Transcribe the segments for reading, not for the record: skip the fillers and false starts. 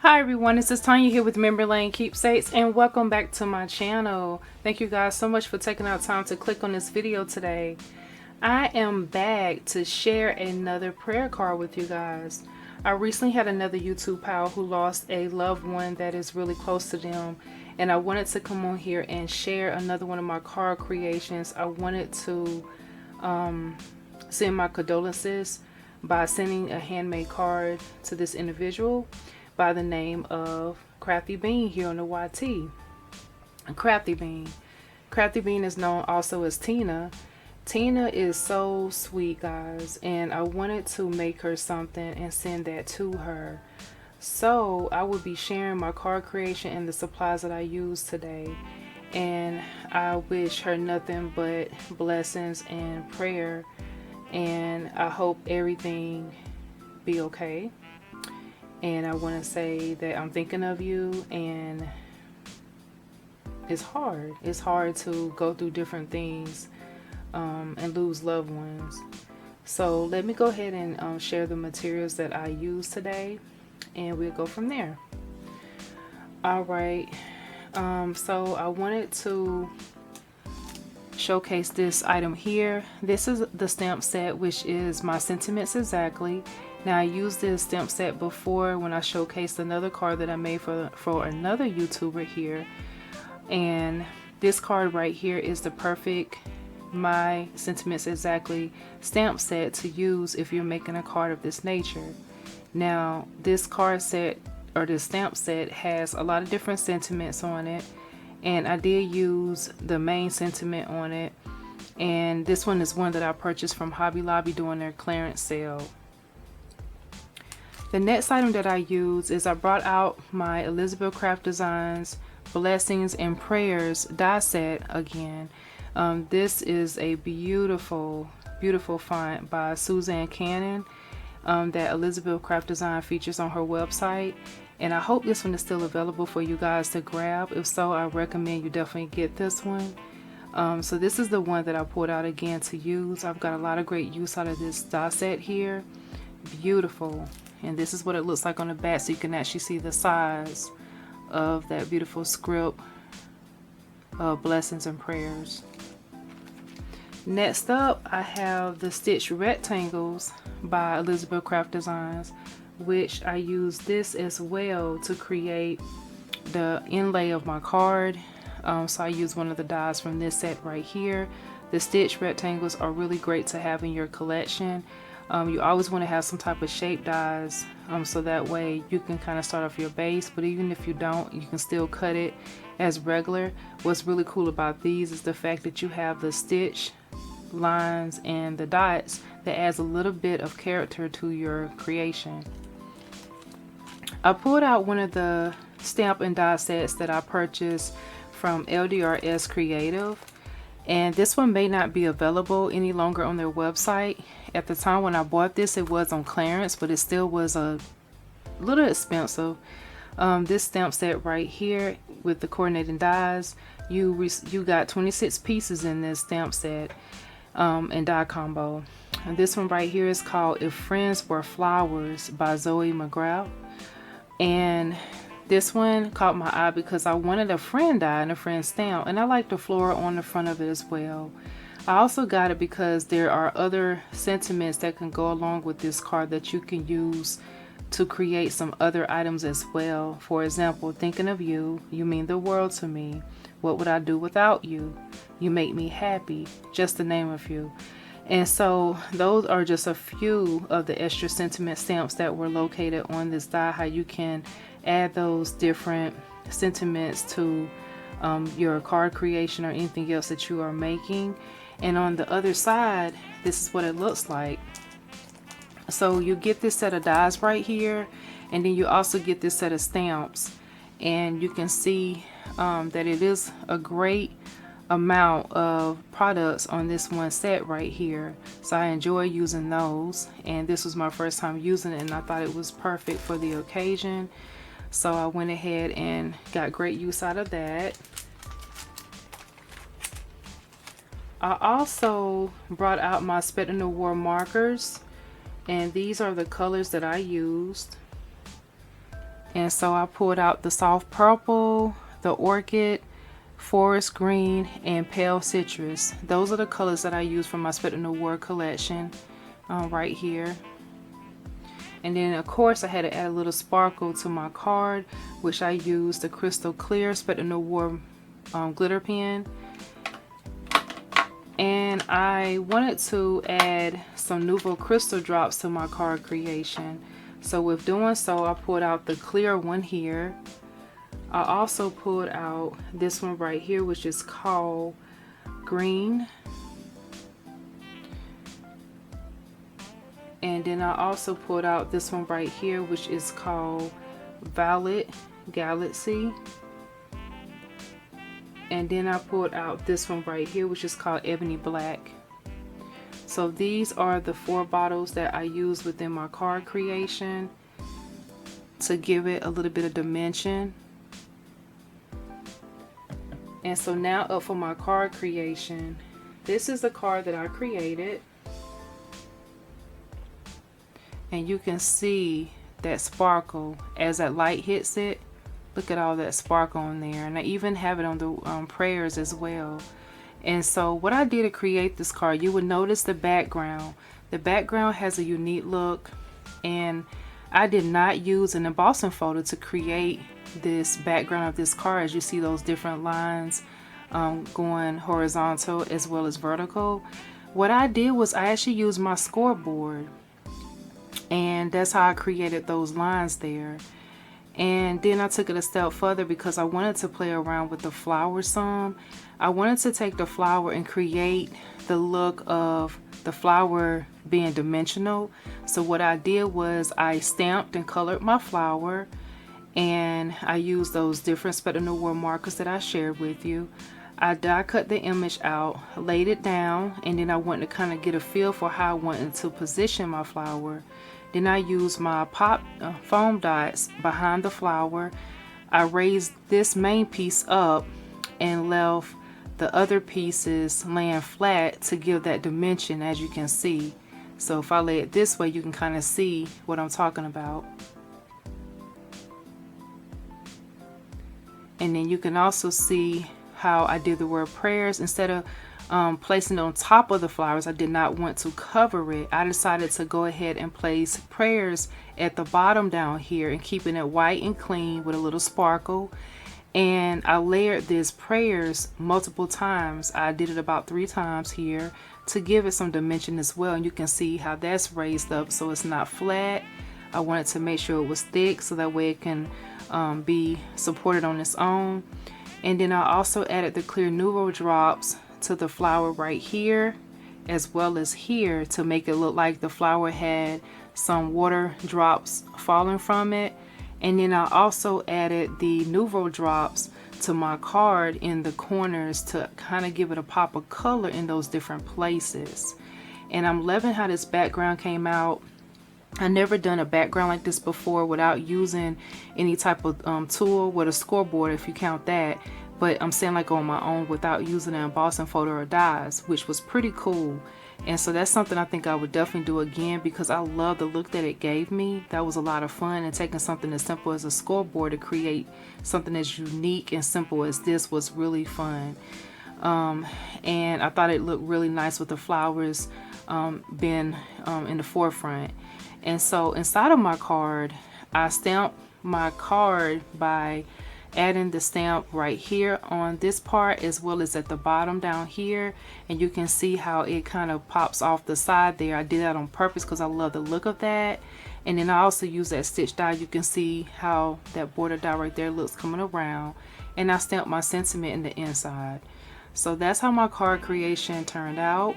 Hi everyone, this is Tanya here with Member Lane Keepsakes, and welcome back to my channel. Thank you guys so much for taking out time to click on this video today. I am back to share another prayer card with you guys. I recently had another YouTube pal who lost a loved one that is really close to them, and I wanted to come on here and share another one of my card creations. I wanted to send my condolences by sending a handmade card to this individual by the name of Crafty Bean here on the YT. Crafty Bean. Crafty Bean is known also as Tina. Tina is so sweet, guys, and I wanted to make her something and send that to her. So I will be sharing my card creation and the supplies that I use today, and I wish her nothing but blessings and prayer, and I hope everything be okay. And I want to say that I'm thinking of you, and it's hard. It's hard to go through different things and lose loved ones. So let me go ahead and share the materials that I use today, and we'll go from there. Alright, so I wanted to showcase this item here. This is the stamp set, which is my sentiments exactly. Now, I used this stamp set before when I showcased another card that I made for another YouTuber here, and this card right here is the perfect my sentiments exactly stamp set to use if you're making a card of this nature. Now, this card set or this stamp set has a lot of different sentiments on it, and I did use the main sentiment on it, and this one is one that I purchased from Hobby Lobby during their clearance sale. The next item that I use is I brought out my Elizabeth Craft Designs Blessings and Prayers die set again. This is a beautiful font by Suzanne Cannon that Elizabeth Craft Design features on her website, and I hope this one is still available for you guys to grab. If so, I recommend you definitely get this one. So this is the one that I pulled out again to use. I've got a lot of great use out of this die set here. Beautiful. And this is what it looks like on the back, so you can actually see the size of that beautiful script of blessings and prayers. Next up, I have the Stitch Rectangles by Elizabeth Craft Designs, which I use this as well to create the inlay of my card. So I use one of the dies from this set right here. The Stitch Rectangles are really great to have in your collection. You always want to have some type of shape dies, so that way you can kind of start off your base, but even if you don't, you can still cut it as regular. What's really cool about these is the fact that you have the stitch lines and the dots that adds a little bit of character to your creation. I pulled out one of the stamp and die sets that I purchased from LDRS Creative, and this one may not be available any longer on their website. At the time when I bought this, it was on clearance, but it still was a little expensive. This stamp set right here with the coordinating dies, you got 26 pieces in this stamp set and die combo. And this one right here is called If Friends Were Flowers by Zoe McGrath. And this one caught my eye because I wanted a friend die and a friend stamp, and I like the floral on the front of it as well. I also got it because there are other sentiments that can go along with this card that you can use to create some other items as well. For example, thinking of you, you mean the world to me. What would I do without you? You make me happy, just to name a few. And so those are just a few of the extra sentiment stamps that were located on this die, how you can add those different sentiments to your card creation or anything else that you are making. And on the other side, this is what it looks like. So you get this set of dies right here, and then you also get this set of stamps, and you can see that it is a great amount of products on this one set right here. So I enjoy using those, and this was my first time using it, and I thought it was perfect for the occasion, so I went ahead and got great use out of that. I also brought out my Spectre Noir markers, and these are the colors that I used. And so I pulled out the soft purple, the orchid, forest green, and pale citrus. Those are the colors that I use for my Spectre Noir collection right here. And then of course I had to add a little sparkle to my card, which I used the crystal clear Spectre Noir glitter pen. And I wanted to add some Nouveau crystal drops to my card creation. So with doing so, I pulled out the clear one here. I also pulled out this one right here, which is called green. And then I also pulled out this one right here, which is called Violet Galaxy. And then I pulled out this one right here, which is called Ebony Black. So these are the 4 bottles that I use within my card creation to give it a little bit of dimension. And so now up for my card creation. This is the card that I created. And you can see that sparkle as that light hits it. Look at all that sparkle on there. And I even have it on the prayers as well. And so what I did to create this card, you would notice the background. The background has a unique look. And I did not use an embossing folder to create this background of this card. As you see those different lines going horizontal as well as vertical. What I did was I actually used my scoreboard. And that's how I created those lines there. And then I took it a step further because I wanted to play around with the flower some. I wanted to take the flower and create the look of the flower being dimensional. So what I did was I stamped and colored my flower, and I used those different Spectre Noir markers that I shared with you. I die cut the image out, laid it down, and then I wanted to kind of get a feel for how I wanted to position my flower. Then I used my pop foam dots behind the flower. I raised this main piece up and left the other pieces laying flat to give that dimension, as you can see. So if I lay it this way, you can kind of see what I'm talking about. And then you can also see how I did the word prayers. Instead of placing it on top of the flowers, I did not want to cover it. I decided to go ahead and place prayers at the bottom down here and keeping it white and clean with a little sparkle. And I layered this prayers multiple times. I did it about 3 times here to give it some dimension as well. And you can see how that's raised up so it's not flat. I wanted to make sure it was thick so that way it can be supported on its own. And then I also added the clear Nouveau drops to the flower right here as well as here to make it look like the flower had some water drops falling from it. And then I also added the Nouveau drops to my card in the corners to kind of give it a pop of color in those different places. And I'm loving how this background came out. I never done a background like this before without using any type of tool with a scoreboard, if you count that. But I'm saying like on my own without using an embossing folder or dies, which was pretty cool. And so that's something I think I would definitely do again because I love the look that it gave me. That was a lot of fun, and taking something as simple as a scoreboard to create something as unique and simple as this was really fun. And I thought it looked really nice with the flowers being in the forefront. And so inside of my card, I stamped my card by adding the stamp right here on this part as well as at the bottom down here, and you can see how it kind of pops off the side there. I did that on purpose because I love the look of that. And then I also use that stitch die. You can see how that border die right there looks coming around, and I stamped my sentiment in the inside. So that's how my card creation turned out,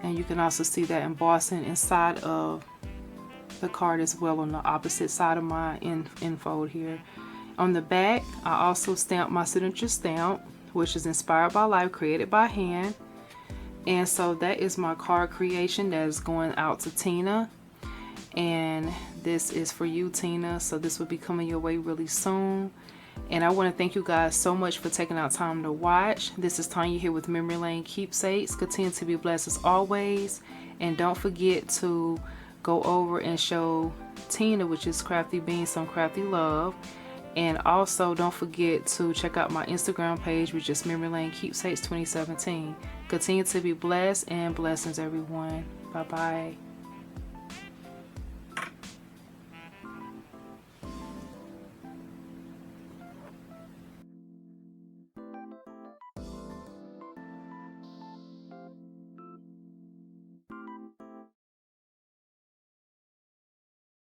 and you can also see that embossing inside of the card as well on the opposite side of my enfold here. On the back, I also stamped my signature stamp, which is inspired by life, created by hand. And so that is my card creation that is going out to Tina. And this is for you, Tina. So this will be coming your way really soon. And I want to thank you guys so much for taking out time to watch. This is Tanya here with Memory Lane Keepsakes. Continue to be blessed as always. And don't forget to go over and show Tina, which is Crafty Beans, some crafty love. And also don't forget to check out my Instagram page, which is Memory Lane Keepsakes 2017. Continue to be blessed, and blessings everyone. Bye bye.